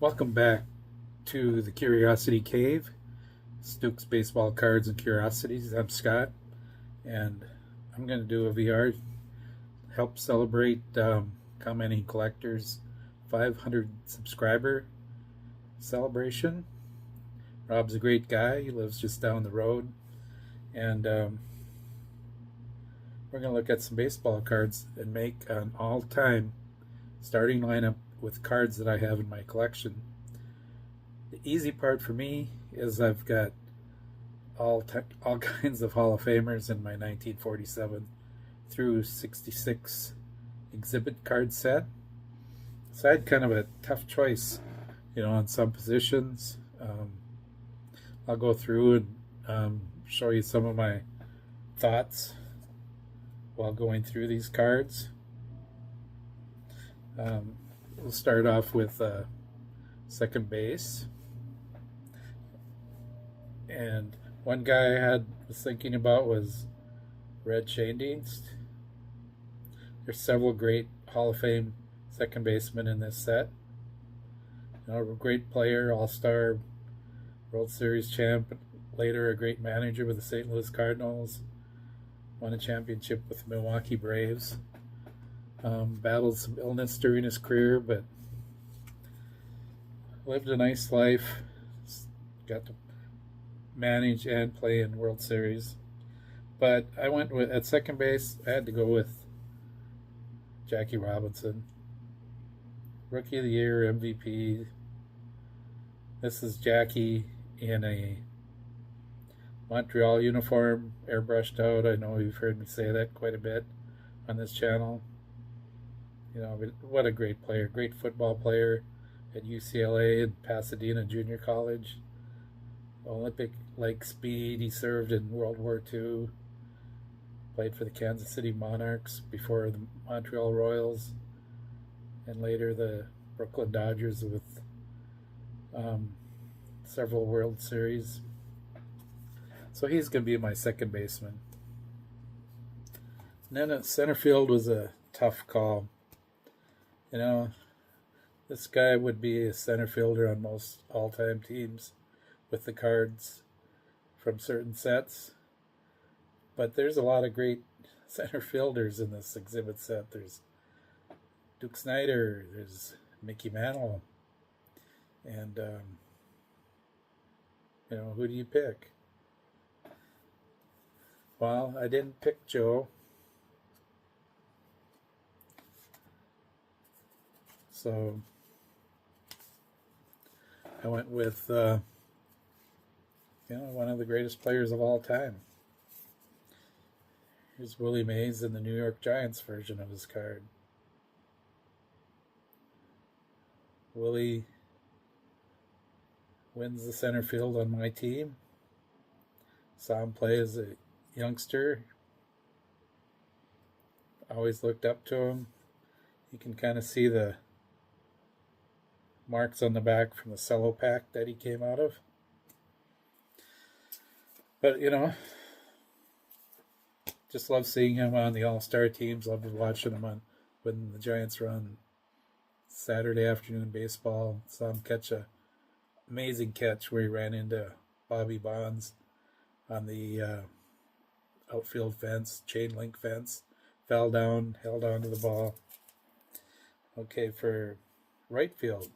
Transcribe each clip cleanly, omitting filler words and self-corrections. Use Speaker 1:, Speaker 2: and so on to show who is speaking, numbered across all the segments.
Speaker 1: Welcome back to the Curiosity Cave, Stuke's Baseball Cards and Curiosities. I'm Scott, and I'm going to do a VR help celebrate Commenting Collector's 500 subscriber celebration. Rob's a great guy. He lives just down the road, and we're going to look at some baseball cards and make an all-time starting lineup with cards that I have in my collection. The easy part for me is I've got all kinds of Hall of Famers in my 1947 through 66 exhibit card set. So I had kind of a tough choice, on some positions. I'll go through and show you some of my thoughts while going through these cards. We'll start off with second base. And one guy I was thinking about was Red Schoendienst. There's several great Hall of Fame second basemen in this set. A great player, all-star, World Series champ, later a great manager with the St. Louis Cardinals, won a championship with the Milwaukee Braves. Battled some illness during his career, but lived a nice life. Got to manage and play in World Series. But I went with, at second base, I had to go with Jackie Robinson. Rookie of the Year, MVP. This is Jackie in a Montreal uniform, airbrushed out. I know you've heard me say that quite a bit on this channel. But what a great player, great football player at UCLA and Pasadena Junior College. Olympic-like speed. He served in World War II. Played for the Kansas City Monarchs before the Montreal Royals, and later the Brooklyn Dodgers with several World Series. So he's going to be my second baseman. And then at center field was a tough call. This guy would be a center fielder on most all-time teams with the cards from certain sets. But there's a lot of great center fielders in this exhibit set. There's Duke Snider, there's Mickey Mantle, and who do you pick? Well, I didn't pick Joe. So I went with one of the greatest players of all time. Here's Willie Mays in the New York Giants version of his card. Willie wins the center field on my team. Saw him play as a youngster. Always looked up to him. You can kind of see the marks on the back from the cello pack that he came out of. But, just love seeing him on the All-Star teams. Love watching him when the Giants run Saturday afternoon baseball. Saw him catch a amazing catch where he ran into Bobby Bonds on the outfield fence, chain link fence. Fell down, held on to the ball. Okay, for right field,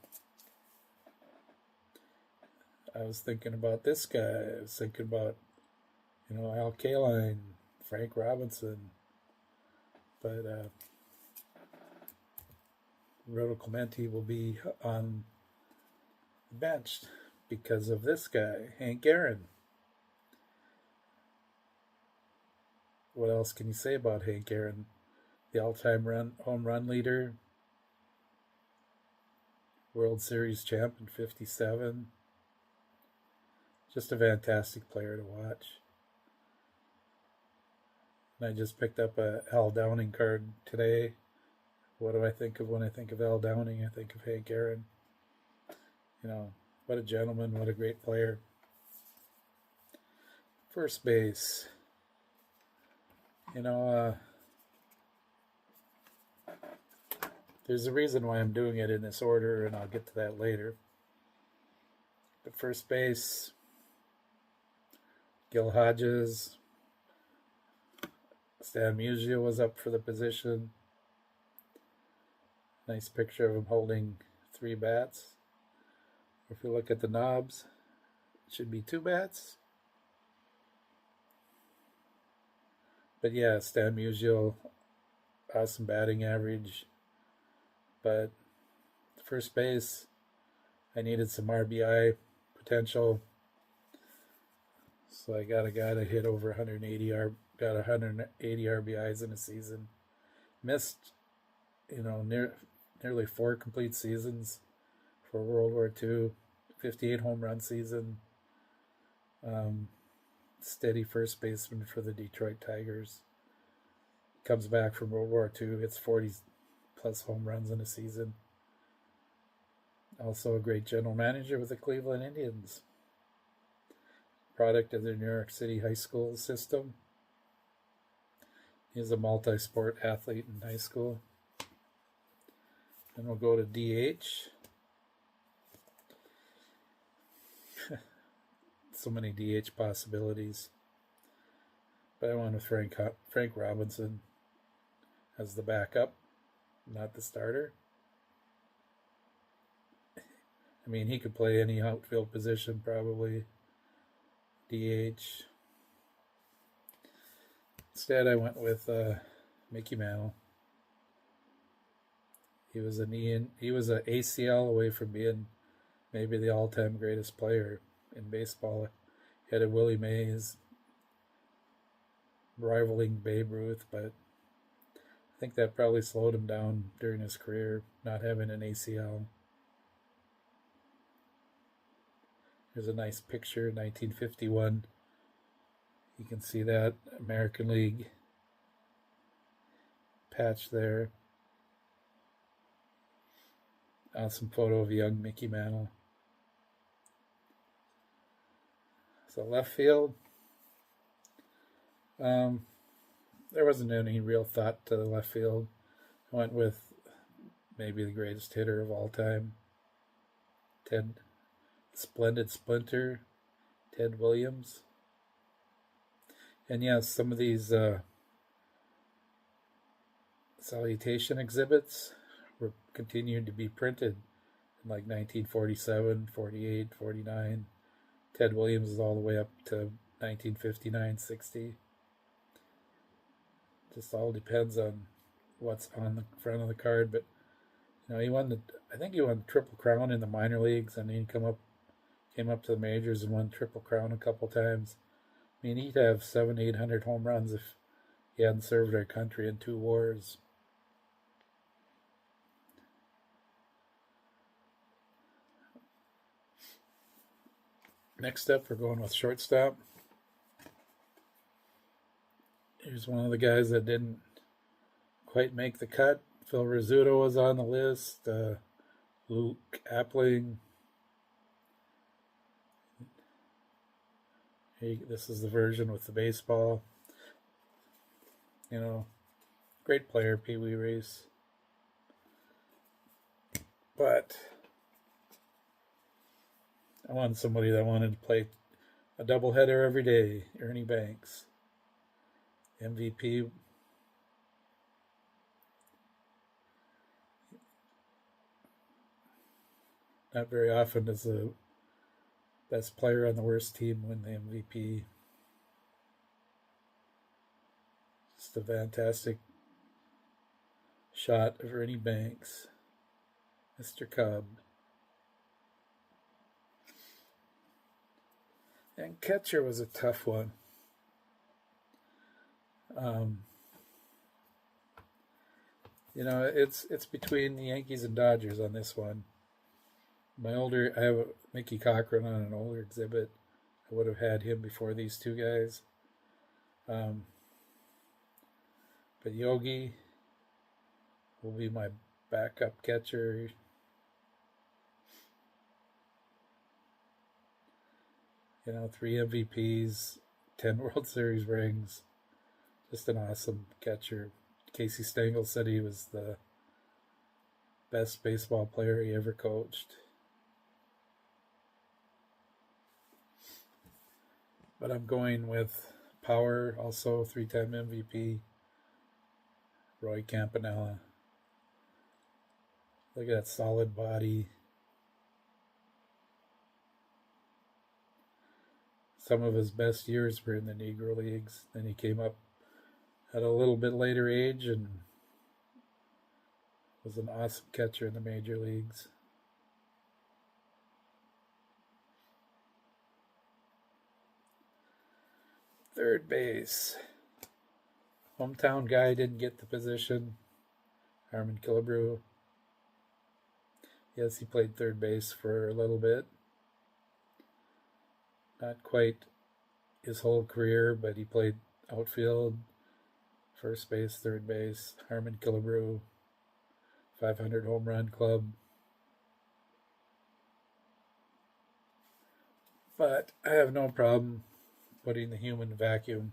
Speaker 1: I was thinking about this guy. I was thinking about, Al Kaline, Frank Robinson. But Roto Clemente will be on the bench because of this guy, Hank Aaron. What else can you say about Hank Aaron? The all-time home run leader, World Series champ in 57. Just a fantastic player to watch. And I just picked up a Al Downing card today. What do I think of when I think of Al Downing? I think of Hank Aaron. What a gentleman, what a great player. First base. There's a reason why I'm doing it in this order, and I'll get to that later. first base, Gil Hodges. Stan Musial was up for the position. Nice picture of him holding 3 bats. If you look at the knobs, it should be 2 bats. But yeah, Stan Musial, awesome batting average. But first base, I needed some RBI potential. So I got a guy that hit over got 180 RBIs in a season. Missed, nearly 4 complete seasons for World War II. 58 home run season. Steady first baseman for the Detroit Tigers. Comes back from World War II, hits 40 plus home runs in a season. Also a great general manager with the Cleveland Indians. Product of the New York City high school system. He was a multi-sport athlete in high school. Then we'll go to DH. So many DH possibilities. But I went with Frank Robinson as the backup, not the starter. I mean, he could play any outfield position, probably. DH. Instead, I went with Mickey Mantle. He was an ACL away from being maybe the all-time greatest player in baseball. He had a Willie Mays rivaling Babe Ruth, but I think that probably slowed him down during his career, not having an ACL. Here's a nice picture, 1951. You can see that American League patch there. Awesome photo of young Mickey Mantle. So left field, there wasn't any real thought to the left field. I went with maybe the greatest hitter of all time, Splendid Splinter, Ted Williams. And yes, some of these salutation exhibits were continued to be printed in like 1947, 48, 49. Ted Williams is all the way up to 1959, 60. Just all depends on what's on the front of the card. But he won I think he won the Triple Crown in the minor leagues, and he came up to the majors and won Triple Crown a couple times. I mean, he'd have 700-800 home runs if he hadn't served our country in 2 wars. Next up, we're going with shortstop. Here's one of the guys that didn't quite make the cut. Phil Rizzuto was on the list. Luke Appling. This is the version with the baseball. Great player, Pee Wee Reese. But I wanted somebody that wanted to play a doubleheader every day. Ernie Banks, MVP. Not very often does the best player on the worst team win the MVP. Just a fantastic shot of Ernie Banks, Mr. Cub. And catcher was a tough one. It's between the Yankees and Dodgers on this one. I have a Mickey Cochran on an older exhibit. I would have had him before these 2 guys. But Yogi will be my backup catcher. you know, 3 MVPs, 10 World Series rings. Just an awesome catcher. Casey Stengel said he was the best baseball player he ever coached. But I'm going with power, also 3-time MVP, Roy Campanella. Look at that solid body. Some of his best years were in the Negro Leagues. Then he came up at a little bit later age and was an awesome catcher in the major leagues. Third base. Hometown guy didn't get the position. Harmon Killebrew. Yes, he played third base for a little bit. Not quite his whole career, but he played outfield, first base, third base. Harmon Killebrew, 500 home run club. But I have no problem putting the human vacuum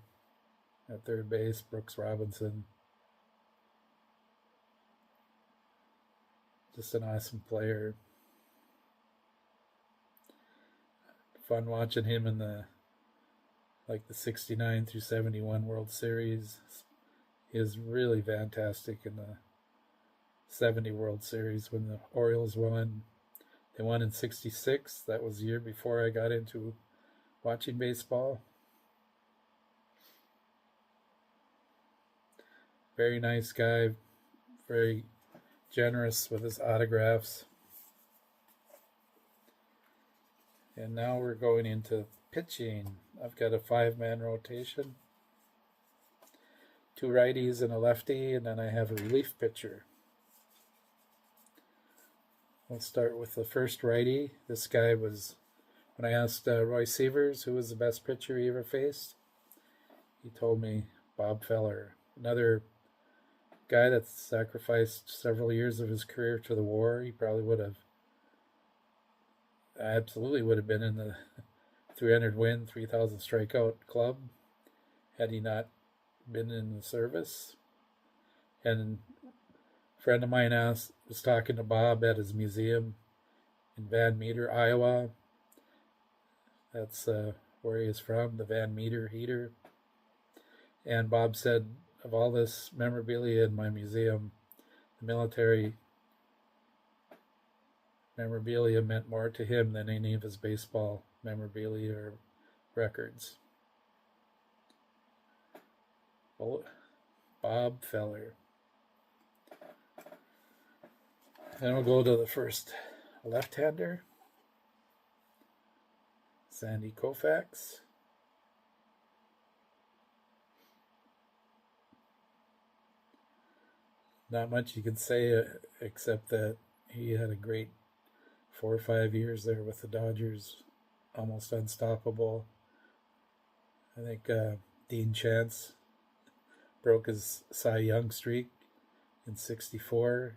Speaker 1: at third base, Brooks Robinson. Just an awesome player. Fun watching him in the 69 through 71 World Series. He is really fantastic in the 70 World Series when the Orioles won. They won in 66. That was the year before I got into watching baseball. Very nice guy, very generous with his autographs. And now we're going into pitching. I've got a 5-man rotation, 2 righties and a lefty, and then I have a relief pitcher. We'll start with the first righty. This guy was, when I asked Roy Sievers who was the best pitcher he ever faced, he told me Bob Feller, another guy that sacrificed several years of his career to the war. He probably absolutely would have been in the 300 win, 3,000 strikeout club had he not been in the service. And a friend of mine was talking to Bob at his museum in Van Meter, Iowa. That's where he is from, the Van Meter heater. And Bob said, of all this memorabilia in my museum, the military memorabilia meant more to him than any of his baseball memorabilia or records. Bob Feller. Then we'll go to the first left-hander, Sandy Koufax. Not much you can say except that he had a great 4 or 5 years there with the Dodgers, almost unstoppable. I think Dean Chance broke his Cy Young streak in '64.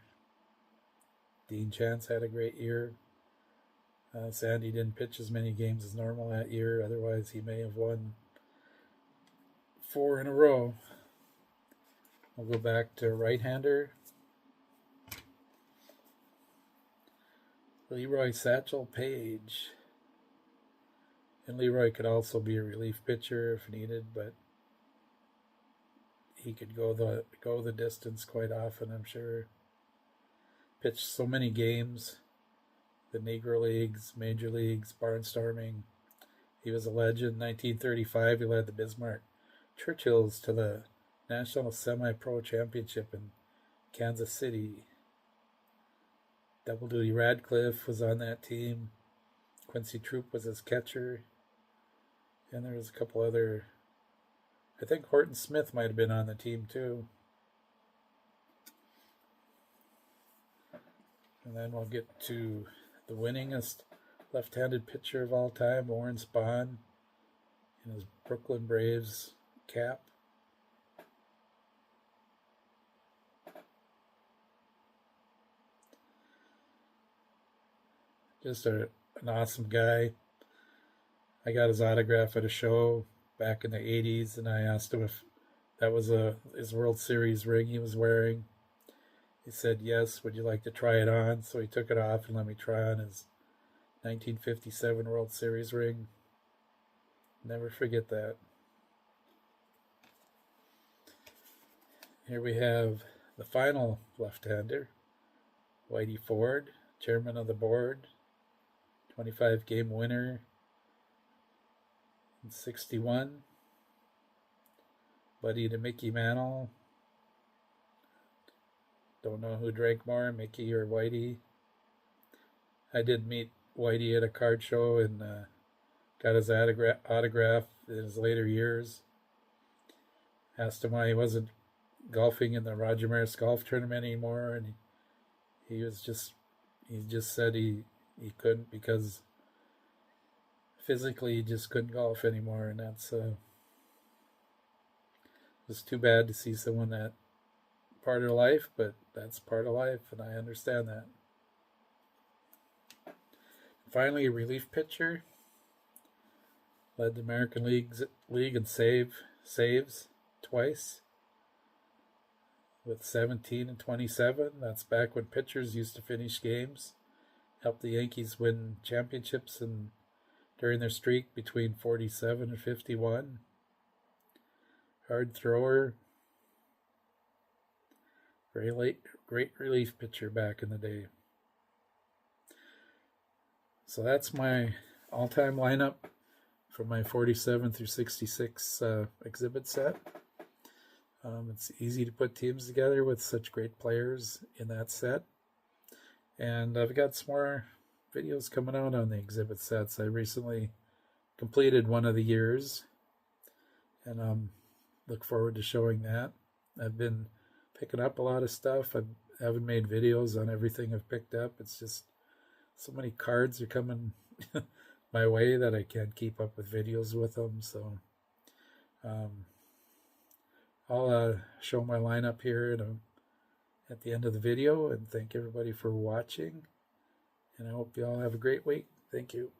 Speaker 1: Dean Chance had a great year. Sandy didn't pitch as many games as normal that year, otherwise he may have won 4 in a row. We'll go back to right-hander. Leroy Satchel Paige. And Leroy could also be a relief pitcher if needed, but he could go the distance quite often, I'm sure. Pitched so many games, the Negro Leagues, Major Leagues, barnstorming. He was a legend. 1935, he led the Bismarck Churchills to the National Semi-Pro Championship in Kansas City. Double Duty Radcliffe was on that team. Quincy Troop was his catcher. And there was a couple other, I think Horton Smith might have been on the team too. And then we'll get to the winningest left-handed pitcher of all time, Warren Spahn, in his Brooklyn Braves cap. Just an awesome guy. I got his autograph at a show back in the 80s, and I asked him if that was his World Series ring he was wearing. He said, yes, would you like to try it on? So he took it off and let me try on his 1957 World Series ring. Never forget that. Here we have the final left-hander, Whitey Ford, chairman of the board, 25 game winner in 61. Buddy to Mickey Mantle. Don't know who drank more, Mickey or Whitey. I did meet Whitey at a card show and got his autograph in his later years. Asked him why he wasn't golfing in the Roger Maris golf tournament anymore, and he just said he couldn't because physically he just couldn't golf anymore, and that's it's too bad to see someone that part of life, but that's part of life, and I understand that. Finally, a relief pitcher. Led the American League in saves twice with 17 and 27. That's back when pitchers used to finish games. Helped the Yankees win championships and during their streak between 47 and 51. Hard thrower. Great relief pitcher back in the day. So that's my all-time lineup for my 47 through 66 exhibit set. It's easy to put teams together with such great players in that set. And I've got some more videos coming out on the exhibit sets. I recently completed one of the years, and look forward to showing that. I've been picking up a lot of stuff. I haven't made videos on everything I've picked up. It's just so many cards are coming my way that I can't keep up with videos with them. So I'll show my lineup here at the end of the video, and thank everybody for watching, and I hope you all have a great week. Thank you.